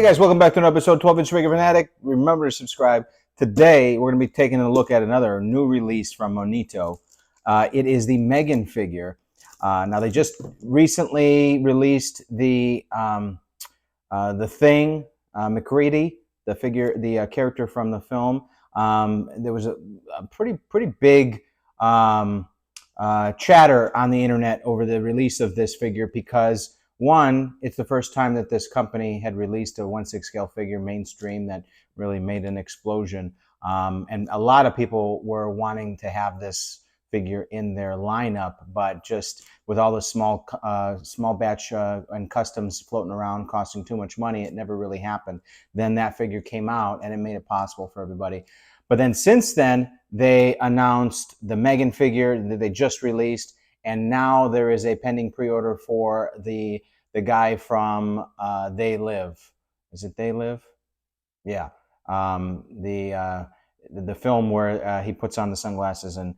guys, welcome back to another episode 12-inch Fanatic. Remember to subscribe. Today, we're going to be taking a look at another new release from MONDO. It is the M3GAN figure. Now, they just recently released the Thing, McCready, the figure, the character from the film. There was a pretty big chatter on the internet over the release of this figure because one, it's the first time that this company had released a 1/6 scale figure mainstream that really made an explosion. And a lot of people were wanting to have this figure in their lineup, but just with all the small batch and customs floating around costing too much money, it never really happened. Then that figure came out and it made it possible for everybody. But then since then, they announced the M3GAN figure that they just released, and now there is a pending pre-order for the guy from They Live. Is it They Live? Yeah. The film where he puts on the sunglasses and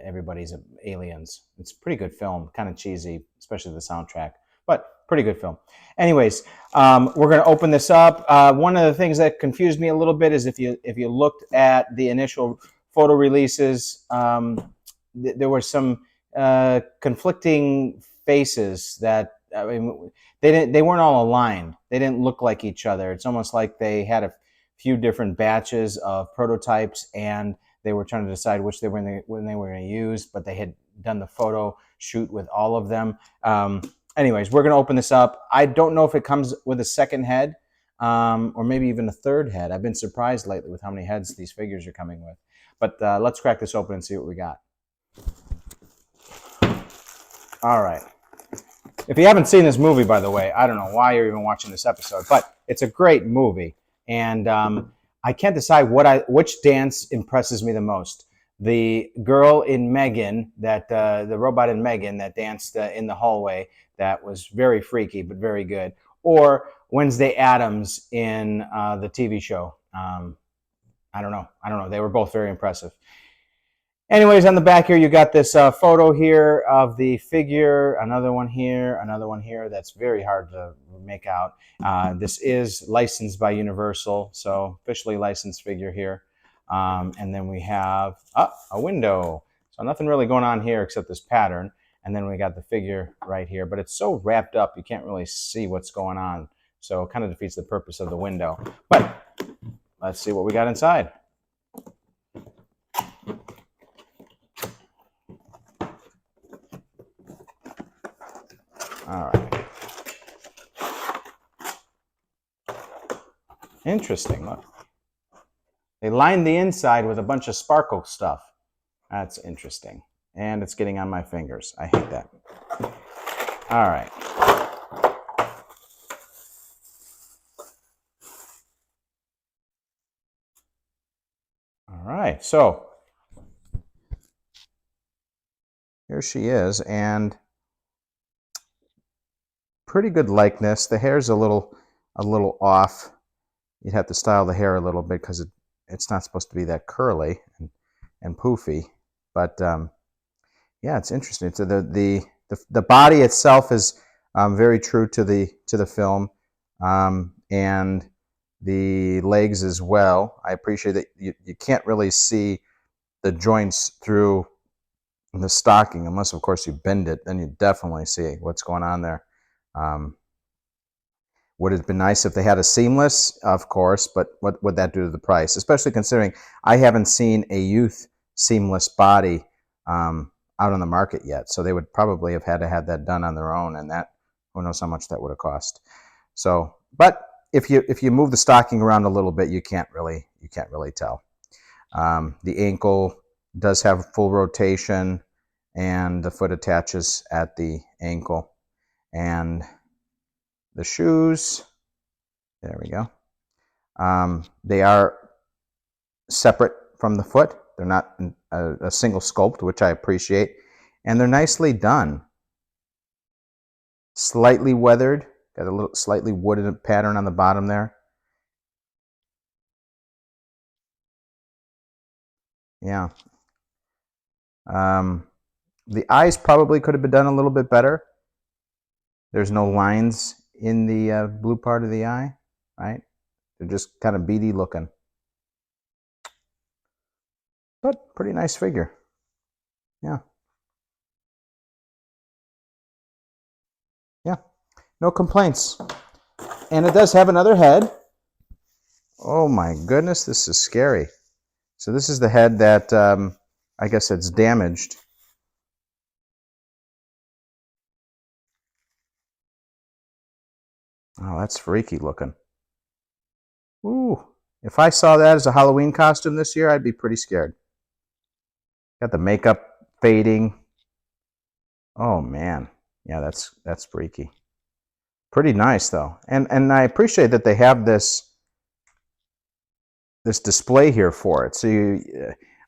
everybody's aliens. It's a pretty good film, kind of cheesy, especially the soundtrack, but pretty good film. Anyways, we're going to open this up. One of the things that confused me a little bit is if you looked at the initial photo releases, there were some conflicting faces that, I mean, they weren't all aligned. They didn't look like each other. It's almost like they had a few different batches of prototypes and they were trying to decide which they were when they were going to use, but they had done the photo shoot with all of them. Anyways, we're going to open this up. I don't know if it comes with a second head or maybe even a third head. I've been surprised lately with how many heads these figures are coming with. But let's crack this open and see what we got. All right. If you haven't seen this movie, by the way, I don't know why you're even watching this episode, but it's a great movie. And I can't decide which dance impresses me the most. The girl in M3GAN, the robot in M3GAN that danced in the hallway, that was very freaky but very good. Or Wednesday Addams in the TV show. I don't know. They were both very impressive. Anyways, on the back here, you got this photo here of the figure, another one here. That's very hard to make out. This is licensed by Universal, so officially licensed figure here. And then we have a window. So nothing really going on here except this pattern. And then we got the figure right here, but it's so wrapped up, you can't really see what's going on. So it kind of defeats the purpose of the window. But let's see what we got inside. All right. Interesting. Look. They lined the inside with a bunch of sparkle stuff. That's interesting. And it's getting on my fingers. I hate that. All right. All right. So here she is, and pretty good likeness. The hair's a little off. You'd have to style the hair a little bit because it's not supposed to be that curly and poofy. But yeah, it's interesting. So the body itself is very true to the film, and the legs as well. I appreciate that you can't really see the joints through the stocking unless, of course, you bend it. Then you definitely see what's going on there. Would it have been nice if they had a seamless? Of course, but what would that do to the price? Especially considering I haven't seen a youth seamless body out on the market yet. So they would probably have had to have that done on their own, and that, who knows how much that would have cost. So, but if you move the stocking around a little bit, you can't really tell. The ankle does have full rotation, and the foot attaches at the ankle, and the shoes, there we go. They are separate from the foot. They're not a single sculpt, which I appreciate. And they're nicely done. Slightly weathered. Got a little slightly wooded pattern on the bottom there. Yeah. The eyes probably could have been done a little bit better. There's no lines in the blue part of the eye, right? They're just kind of beady looking. But pretty nice figure. Yeah. Yeah. No complaints. And it does have another head. Oh my goodness, this is scary. So this is the head that I guess it's damaged. Oh, that's freaky looking. Ooh. If I saw that as a Halloween costume this year, I'd be pretty scared. Got the makeup fading. Oh man. Yeah, that's freaky. Pretty nice though. And I appreciate that they have this display here for it. So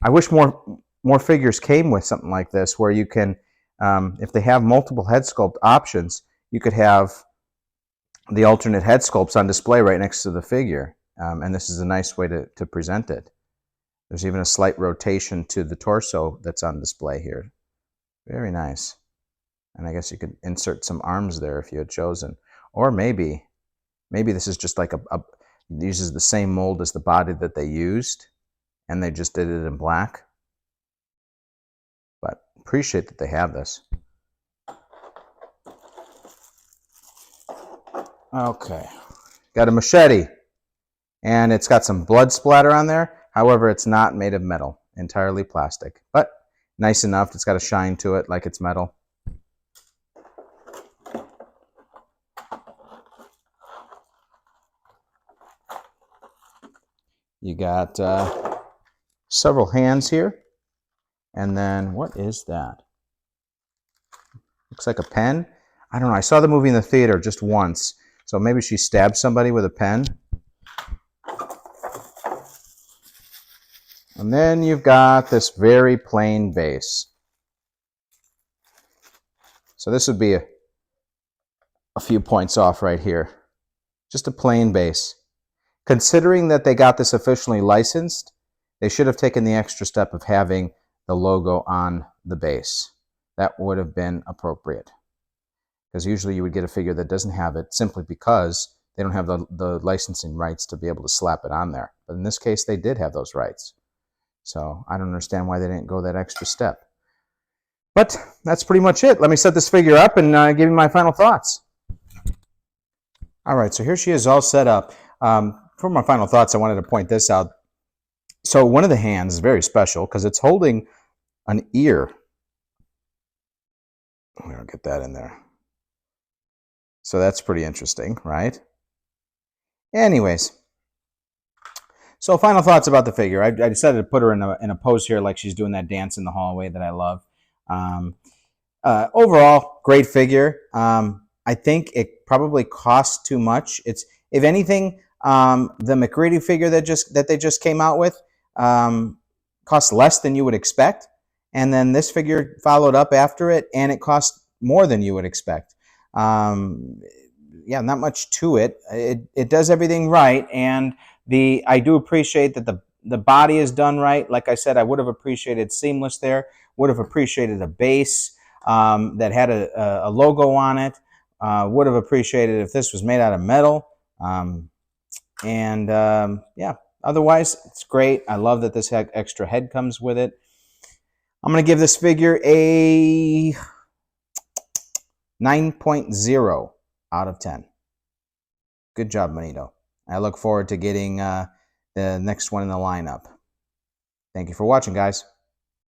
I wish more figures came with something like this, where you can, if they have multiple head sculpt options, you could have the alternate head sculpts on display right next to the figure. And this is a nice way to present it. There's even a slight rotation to the torso that's on display here. Very nice. And I guess you could insert some arms there if you had chosen. Or maybe this is just like uses the same mold as the body that they used, and they just did it in black. But appreciate that they have this. Okay, got a machete, and it's got some blood splatter on there. However, it's not made of metal, entirely plastic, but nice enough. It's got a shine to it like it's metal. You got several hands here. And then, what is that? Looks like a pen. I don't know. I saw the movie in the theater just once. So maybe she stabbed somebody with a pen. And then you've got this very plain base. So this would be a few points off right here. Just a plain base. Considering that they got this officially licensed, they should have taken the extra step of having the logo on the base. That would have been appropriate. Because usually you would get a figure that doesn't have it simply because they don't have the licensing rights to be able to slap it on there. But in this case, they did have those rights. So I don't understand why they didn't go that extra step. But that's pretty much it. Let me set this figure up and give you my final thoughts. All right, so here she is all set up. For my final thoughts, I wanted to point this out. So one of the hands is very special because it's holding an ear. I'll get that in there. So that's pretty interesting, right? Anyways, so final thoughts about the figure. I decided to put her in a pose here like she's doing that dance in the hallway that I love. Overall, great figure. I think it probably costs too much. It's, if anything, the McCready figure that they just came out with cost less than you would expect, and then this figure followed up after it, and it cost more than you would expect. Yeah, not much to it. It does everything right, and I do appreciate that the body is done right. Like I said, I would have appreciated seamless there. Would have appreciated a base that had a logo on it. Would have appreciated if this was made out of metal. Yeah, otherwise, it's great. I love that this extra head comes with it. I'm going to give this figure a 9.0 out of 10. Good job, Manito. I look forward to getting the next one in the lineup. Thank you for watching, guys.